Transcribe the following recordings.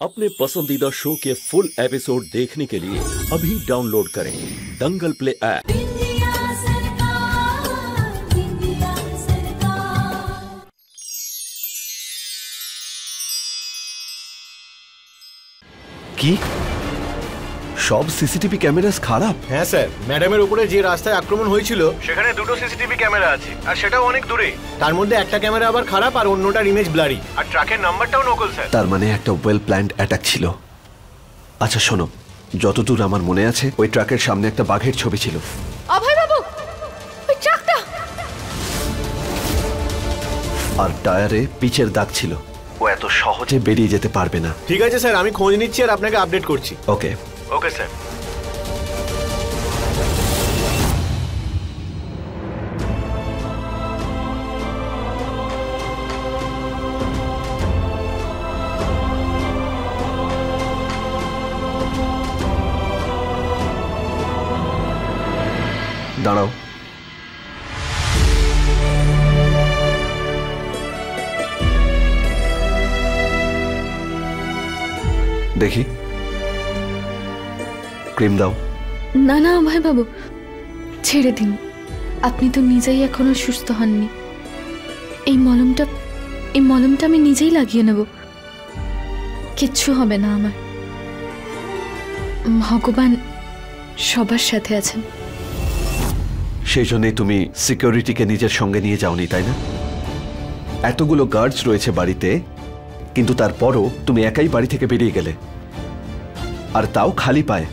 अपने पसंदीदा शो के फुल एपिसोड देखने के लिए अभी डाउनलोड करें दंगल प्ले ऐप। কি সব সিসিটিভি ক্যামেরাস খারাপ? হ্যাঁ স্যার, ম্যাডামের উপরে যে রাস্তায় আক্রমণ হয়েছিল সেখানে দুটো সিসিটিভি ক্যামেরা আছে, আর সেটাও অনেক দূরে। তার মধ্যে একটা ক্যামেরা আবার খারাপ আর অন্যটার ইমেজ ব্লারি, আর ট্রাকের নাম্বারটাও নকল স্যার। তার মানে একটা ওয়েল প্ল্যান্ড অ্যাটাক ছিল। আচ্ছা শোনো, যতদূর আমার মনে আছে ওই ট্রাকের সামনে একটা বাঘের ছবি ছিল। অভয় বাবু, ওই ট্রাকটা আর টায়ারে পিচের দাগ ছিল। ও এত সহজে বেরিয়ে যেতে পারবে না। ঠিক আছে স্যার, আমি খোঁজ নিচ্ছি আর আপনাকে আপডেট করছি। ওকে ওকে স্যার। দাঁড়াও, দেখি ক্রিম দাও। না না অভয় বাবু, ছেড়ে দিন। আপনি তো নিজেই এখনো সুস্থ হননি। এই মলমটা আমি নিজেই লাগিয়ে নেব, কিচ্ছু হবে না আমার। ভগবান সবার সাথে আছেন। সেই জন্যই তুমি সিকিউরিটিকে নিজের সঙ্গে নিয়ে যাওনি, তাই না? এতগুলো গার্ডস রয়েছে বাড়িতে, কিন্তু তারপরও তুমি একাই বাড়ি থেকে বেরিয়ে গেলে, আর তাও খালি পায়ে।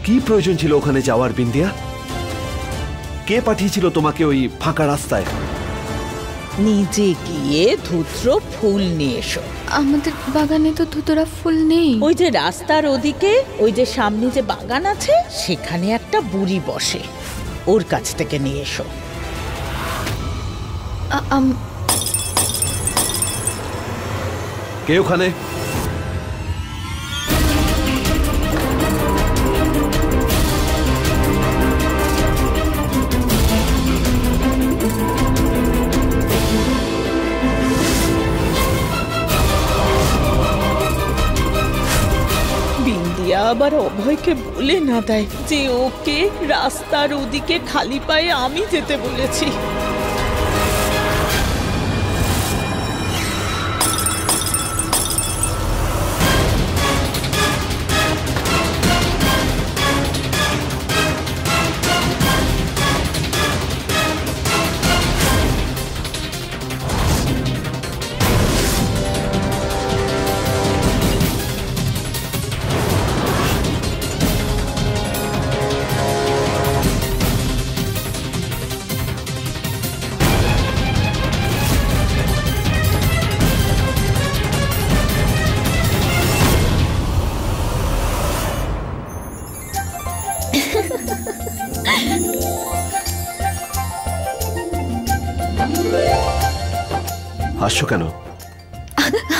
কি প্রয়োজন ছিল ওখানে যাওয়ার বিন্দিয়া? কে পাঠিয়েছিল তোমাকে ওই ফাঁকা রাস্তায়? নিজে গিয়ে ধুত্র ফুল নিয়ে এসো। আমাদের বাগানে তো ধুতরা ফুল নেই। ওই যে রাস্তার ওদিকে, ওই যে সামনে যে বাগান আছে, সেখানে একটা বুড়ি বসে, ওর কাছ থেকে নিয়ে এসো। কে ওখানে? বিন্দিয়া আবার অভয়কে বলে না দেয় যে ওকে রাস্তার ওদিকে খালি পায়ে আমি যেতে বলেছি। হাসছো কেন?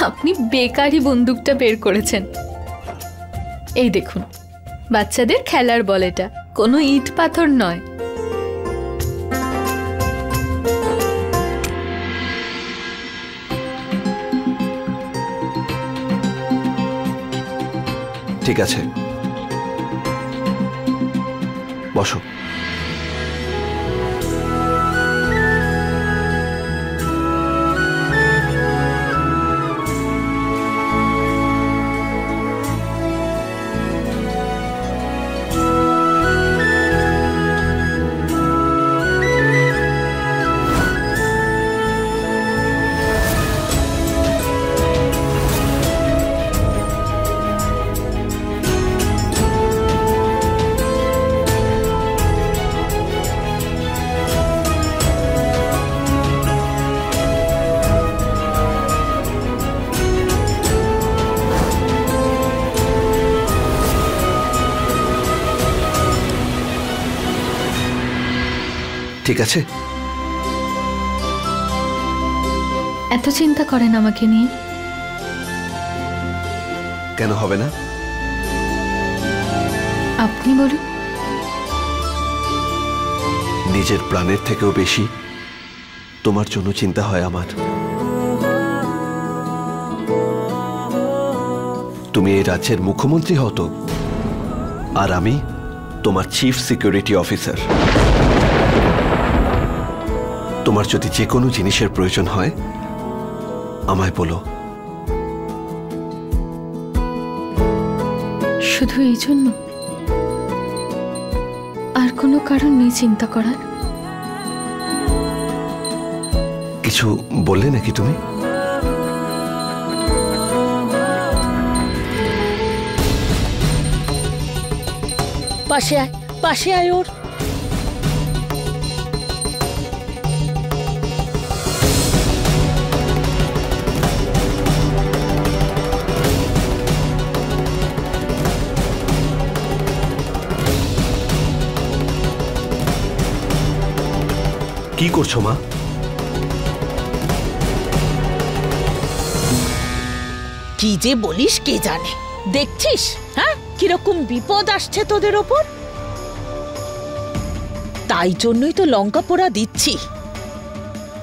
আপনি বেকারি বন্দুকটা বের করেছেন। এই দেখুন, বাচ্চাদের খেলার বল, এটা কোনো ইট পাথর নয়। ঠিক আছে, বসো। ঠিক আছে, এত চিন্তা করেন আমাকে নিয়ে? কেন হবে না? আপনি বলুন। নিজের প্রাণের থেকেও বেশি তোমার জন্য চিন্তা হয় আমার। তুমি এই রাজ্যের মুখ্যমন্ত্রী হও তো, আর আমি তোমার চিফ সিকিউরিটি অফিসার। তোমার যদি যে কোনো জিনিসের প্রয়োজন হয় আমায় বলো। শুধু এই জন্য? আর কোনো কারণ নেই চিন্তা করার? কিছু বললে নাকি তুমি? পাশে আয় ওর। কি করছো মা? কি যে বলিস কে জানে। দেখছিস হ্যাঁ কিরকম বিপদ আসছে তোদের ওপর। তাই জন্যই তো লঙ্কা পোড়া দিচ্ছি।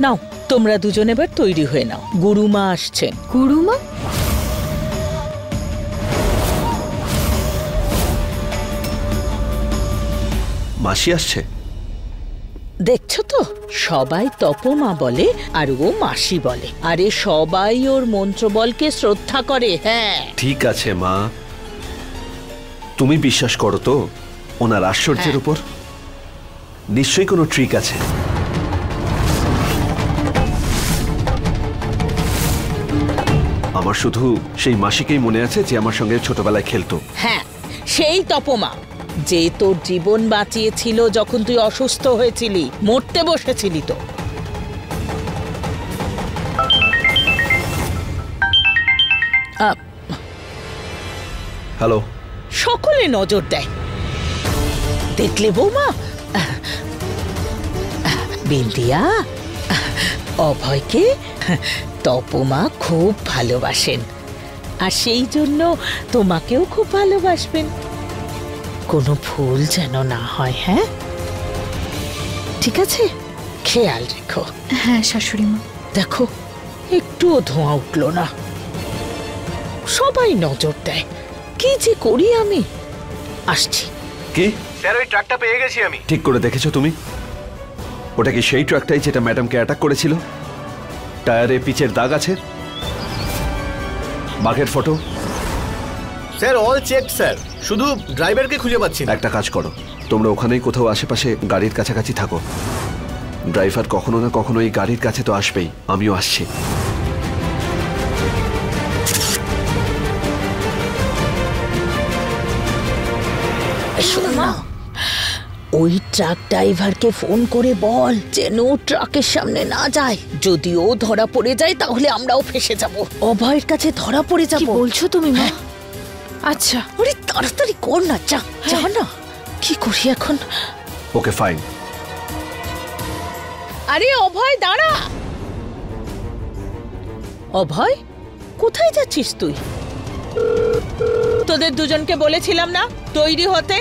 নাও তোমরা দুজন এবার তৈরি হয়ে নাও, গুরুমা আসছেন। গুরুমা? মাসি আসছে? দেখছো তো সবাই তপমা বলে আর ও মাসি বলে, আরে সবাই ওর মন্ত্রবলকে শ্রদ্ধা করে। হ্যাঁ ঠিক আছে মা, তুমি বিশ্বাস করো তো ওনার আশ্চর্যের উপর? নিশ্চয়ই কোনো ট্রিক আছে। আমার শুধু সেই মাসিকেই মনে আছে যে আমার সঙ্গে ছোটবেলায় খেলতো। হ্যাঁ সেই তপমা যে তোর জীবন বাঁচিয়েছিল যখন তুই অসুস্থ হয়েছিলি, মরতে বসেছিলি তো। হ্যালো। সকলে নজর দেয়, দেখলে বৌমা? বিন্দিয়া, অভয়কে তপমা খুব ভালোবাসেন আর সেই জন্য তোমাকেও খুব ভালোবাসবেন। কোনো ভুল যেন না হয়। হ্যাঁ ঠিক আছে, খেয়াল রেখো। হ্যাঁ শাশুড়ি মা। দেখো একটুও ধোঁয়া উঠলো না, সবাই নজর দেয়। কি যে করি আমি। আসছি। কি? স্যার ওই ট্রাকটা পেয়ে গেছি আমি। ঠিক করে দেখেছো তুমি? ওটা কি সেই ট্রাকটাই যেটা ম্যাডামকে অ্যাটাক করেছিল? টায়ারে পিচের দাগ আছে, বাঘের photo. Sir all check sir, শুধু ড্রাইভারকে খুঁজে পাচ্ছি না। একটা কাজ করো, তোমরা ওখানেই কোথাও আশেপাশে গাড়ির কাছাকাছি থাকো। ড্রাইভার কখনো না কখনো এই গাড়ির কাছে তো আসবেই। আমিও আসছি। শোনা, ওই ট্রাক ড্রাইভারকে ফোন করে বল যেন ট্রাকের সামনে না যায়। যদি ও ধরা পড়ে যায় তাহলে আমরাও ফেসে যাব। অভয়ের কাছে ধরা পড়ে যাব। কি বলছো তুমি মা? আচ্ছা আরে তাড়াতাড়ি কর না, যা না। কি করি এখন? Okay fine. আরে অভয় দাঁড়া। অভয় কোথায় যাচ্ছিস তুই? তোদের দুজনকে বলেছিলাম না তৈরি হতে,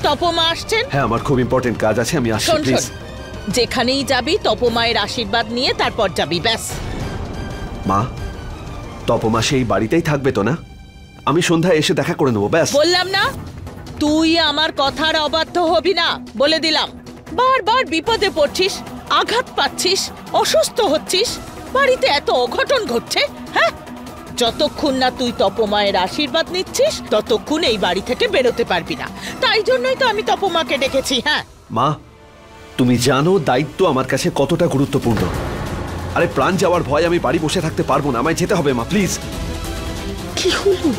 তপমা আসছেন। হ্যাঁ আমার খুব ইম্পর্টেন্ট কাজ আছে, আমি আসছি। শোন প্লিজ যেখানেই যাবি তপমায়ের আশীর্বাদ নিয়ে তারপর যাবি, ব্যাস। মা, তপমা সেই বাড়িতেই থাকবে তো না? আমি সন্ধ্যায় এসে দেখা করে নেবো, ব্যাস। বললাম না তুই আমার কথার অবাধ্য হবি না, বলে দিলাম। বারবার বিপদে পড়ছিস, আঘাত পাচ্ছিস, অসুস্থ হচ্ছিস, বাড়িতে এত অঘটন ঘটছে। হ্যাঁ যতক্ষণ না তুই তপমায়ের আশীর্বাদ নিচ্ছিস ততক্ষণ এই বাড়ি থেকে বেরোতে পারবি না। তাই জন্যই তো আমি তপমাকে ডেকেছি। হ্যাঁ মা, তুমি জানো দায়িত্ব আমার কাছে কতটা গুরুত্বপূর্ণ। আরে প্রাণ যাওয়ার ভয় আমি বাড়ি বসে থাকতে পারবো না, আমায় যেতে হবে মা, প্লিজ। কি হলো?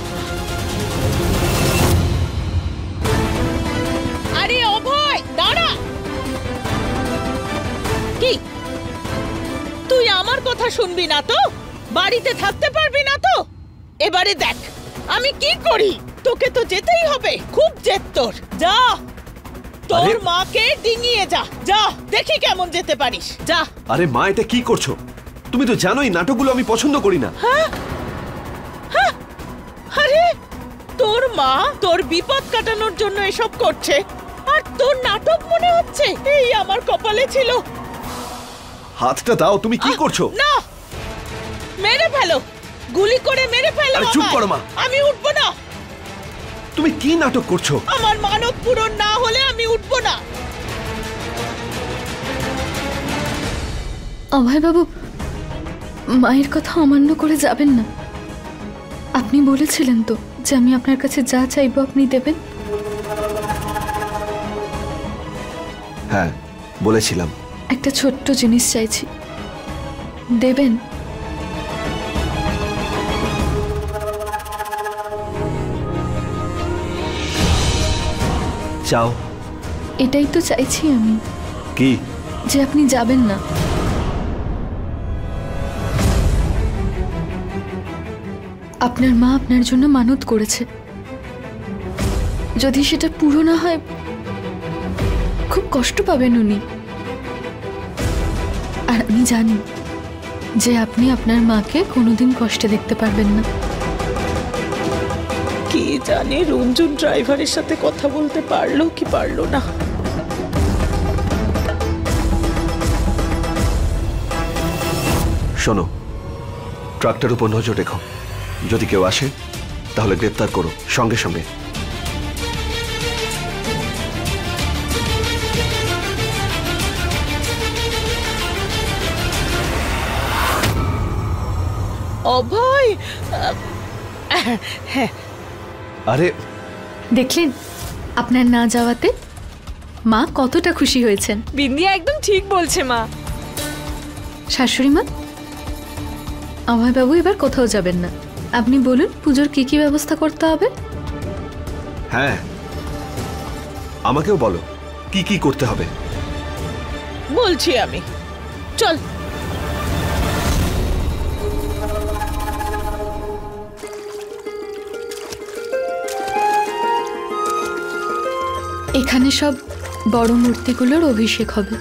আরে অভয় দাঁড়া। কি তুই আমার কথা শুনবি না তো? বাড়িতে থাকতে পারবি না তো? এবারে দেখ আমি কি করি। তোকে তো যেতেই হবে, খুব জেদ তোর। যা তোর মাকে ডিঙিয়ে যা, দেখি কেমন যেতে পারিস, যা। আরে মা, এটা কি করছো? তুমি তো জানোই নাটকগুলো আমি পছন্দ করি না। আরে তোর মা তোর বিপদ কাটানোর জন্য এসব করছে আর তোর নাটক মনে হচ্ছে? এই আমার কপালে ছিল। হাতটা দাও, তুমি কি করছো? না মেরে ফেলো, গুলি করে মেরে ফেলো। আরে চুপ করো মা। আমি উঠবো না। তুমি কি নাটক করছো? আমার মানব পূরণ না হলে আমি উঠবো না। অভয়বাবু, মায়ের কথা অমান্য করে যাবেন না। আপনি বলেছিলেন তো যে আমি আপনার কাছে যা চাইবো আপনি দেবেন। হ্যাঁ বলেছিলাম। একটা ছোট্ট জিনিস চাইছি, দেবেন? চাও। এটাই তো চাইছি আমি, কি? যে আপনি যাবেন না। আপনার মা আপনার জন্য মানত করেছে, যদি সেটা পুরো না হয় খুব কষ্ট পাবেন উনি। আর আমি জানি যে আপনি আপনার মাকে কোনোদিন কষ্টে দেখতে পারবেন না। কি জানি রঞ্জন ড্রাইভারের সাথে কথা বলতে পারলো কি পারলো না। শোনো, ট্রাকটার উপর নজর রেখো। যদি কেউ আসে তাহলে গ্রেপ্তার করো সঙ্গে সঙ্গে। অভয়, আরে দেখলেন আপনার না যাওয়াতে মা কতটা খুশি হয়েছেন। বিন্দিয়া একদম ঠিক বলছে মা। শাশুড়ি মা, অভয়বাবু এবার কোথাও যাবেন না। আপনি বলুন পুজোর কি কি ব্যবস্থা করতে হবে। হ্যাঁ, আমাকেও বলো কি কি করতে হবে। বলছি আমি, চল। এখানে সব বড় মূর্তিগুলোর অভিষেক হবে।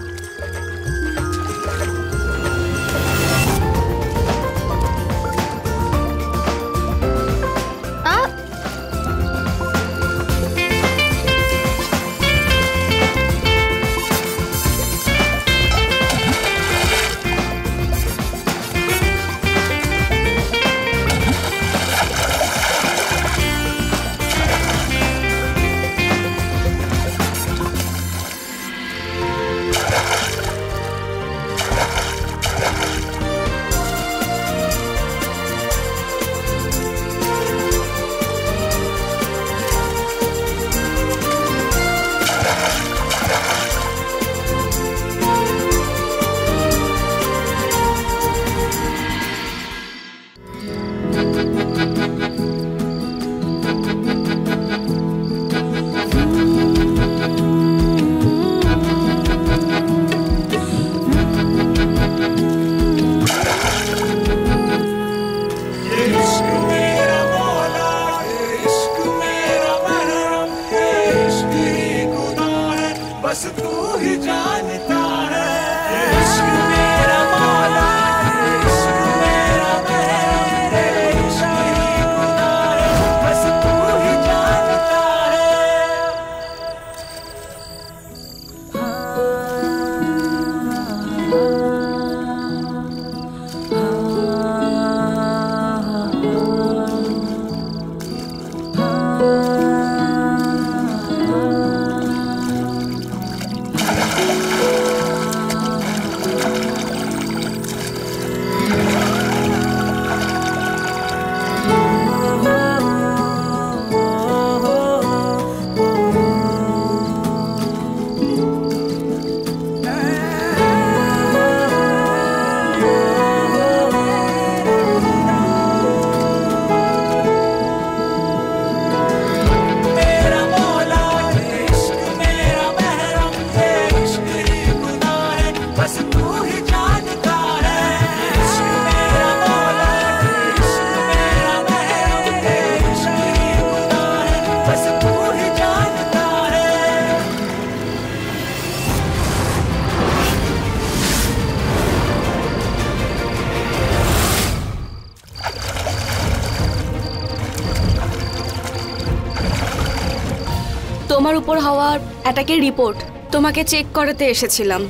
তোমার উপর হওয়ার অ্যাটাকের রিপোর্ট তোমাকে চেক করাতে এসেছিলাম,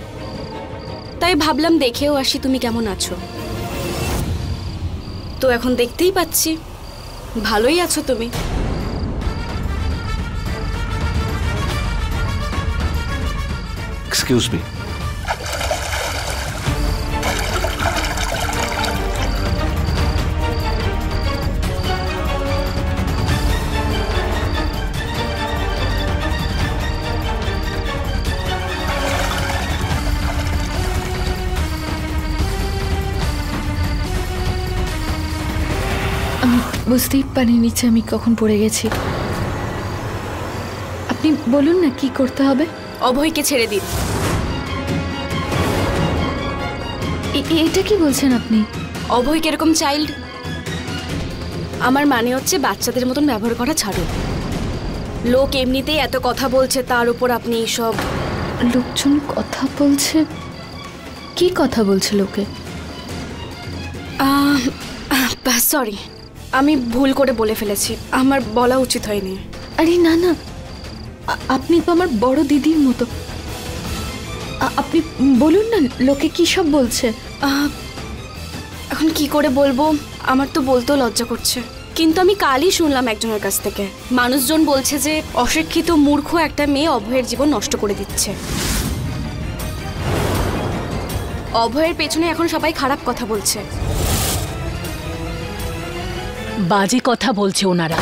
তাই ভাবলাম দেখেও আসি তুমি কেমন আছো। তো এখন দেখতেই পাচ্ছি ভালোই আছো তুমি। Excuse me. আমি বুঝতেই পারিনি যে আমি কখন পড়ে গেছি। আপনি বলুন না কি করতে হবে। অভয়কে ছেড়ে দিন। এটা কি বলছেন আপনি? অভয় কিরকম চাইল্ড, আমার মানে হচ্ছে বাচ্চাদের মতন ব্যবহার করা ছাড়ুন। লোক এমনিতেই এত কথা বলছে, তার উপর আপনি এইসব। লোকজন কথা বলছে? কি কথা বলছে লোকে? সরি, আমি ভুল করে বলে ফেলেছি, আমার বলা উচিত হয়নি। আরে না না, আপনি তো আমার বড় দিদির মতো। আপনি বলুন না লোকে কি সব বলছে। এখন কি করে বলবো, আমার তো বলতেও লজ্জা করছে। কিন্তু আমি কালই শুনলাম একজনের কাছ থেকে, মানুষজন বলছে যে অশিক্ষিত মূর্খ একটা মেয়ে অভয়ের জীবন নষ্ট করে দিচ্ছে। অভয়ের পেছনে এখন সবাই খারাপ কথা বলছে। বাজে কথা বলছে ওনারা।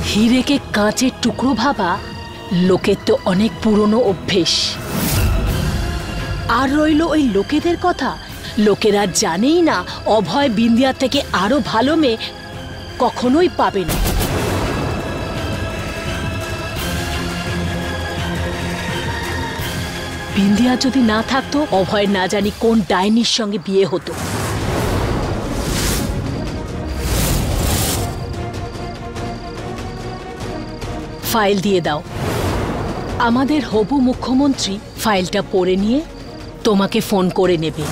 হিরেকে কাঁচের টুকরো ভাবা লোকের তো অনেক পুরনো অভ্যেস। আর রইল ওই লোকেদের কথা, লোকেরা জানেই না অভয় বিন্দিয়া থেকে আরো ভালো মেয়ে কখনোই পাবে না। বিন্দিয়া যদি না থাকতো, অভয় না জানি কোন ডাইনির সঙ্গে বিয়ে হতো। ফাইল দিয়ে দাও। আমাদের হবু মুখ্যমন্ত্রী ফাইলটা পড়ে নিয়ে তোমাকে ফোন করে নেবে।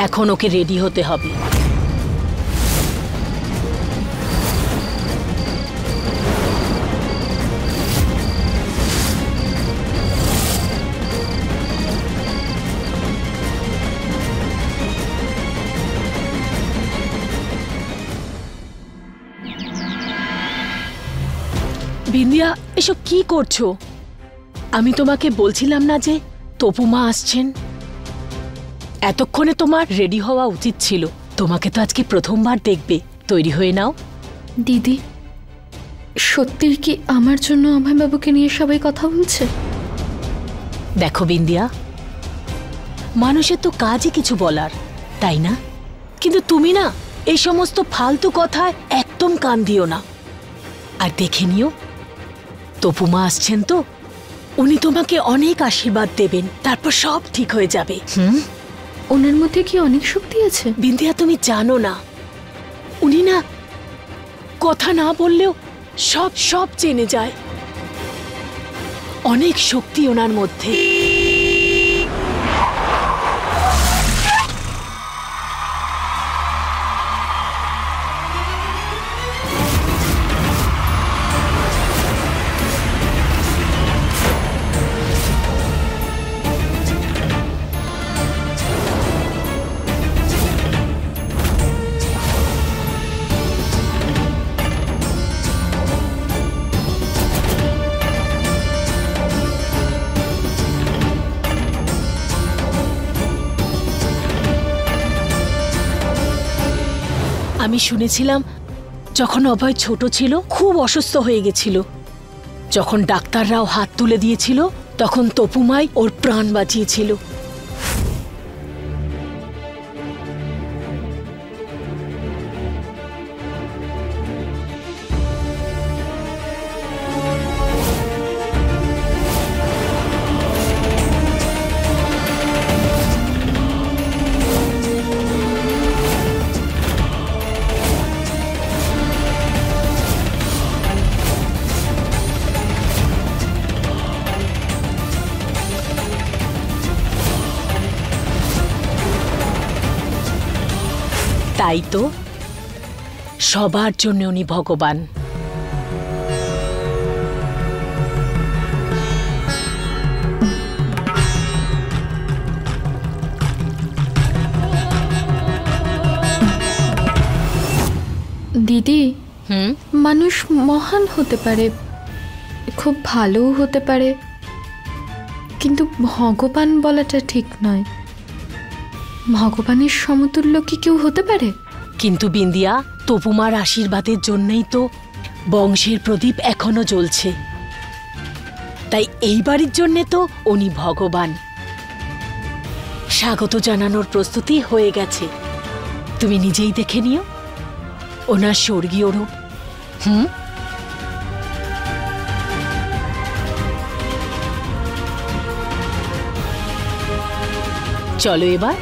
এখন ওকে রেডি হতে হবে। বিন্দিয়া, এসব কি করছো? আমি তোমাকে বলছিলাম না যে তপুমা আসছেন? এতক্ষণে তোমার রেডি হওয়া উচিত ছিল। তোমাকে তো আজকে প্রথমবার দেখবে। তৈরি হয়ে নাও। দিদি, সত্যি কি আমার জন্য অভয়বাবুকে নিয়ে সবাই কথা বলছে? দেখো বিন্দিয়া, মানুষের তো কাজই কিছু বলার, তাই না? কিন্তু তুমি না এই সমস্ত ফালতু কথায় একদম কান দিও না। আর দেখে নিও, তপুমা আসছেন তো, উনি তোমাকে অনেক আশীর্বাদ দেবেন, তারপর সব ঠিক হয়ে যাবে। ওনার মধ্যে কি অনেক শক্তি আছে? বিন্দিয়া, তুমি জানো না, উনি না কথা না বললেও সব সব জেনে যায়। অনেক শক্তি ওনার মধ্যে। আমি শুনেছিলাম যখন অভয় ছোট ছিল খুব অসুস্থ হয়ে গেছিল। যখন ডাক্তাররাও হাত তুলে দিয়েছিল তখন তপুমাই ওর প্রাণ বাঁচিয়েছিল। তাই তো সবার জন্য উনি ভগবান। দিদি, মানুষ মহান হতে পারে, খুব ভালোও হতে পারে, কিন্তু ভগবান বলাটা ঠিক নয়। ভগবানের সমতুল্য কি কেউ হতে পারে? কিন্তু বিন্দিয়া, তপুমার আশীর্বাদের জন্যই তো বংশের প্রদীপ এখনো জ্বলছে। তাই এই বাড়ির জন্যে তো উনি ভগবান। স্বাগত জানানোর প্রস্তুতি হয়ে গেছে, তুমি নিজেই দেখে নিও ওনার স্বর্গীয় রূপ। চলো এবার।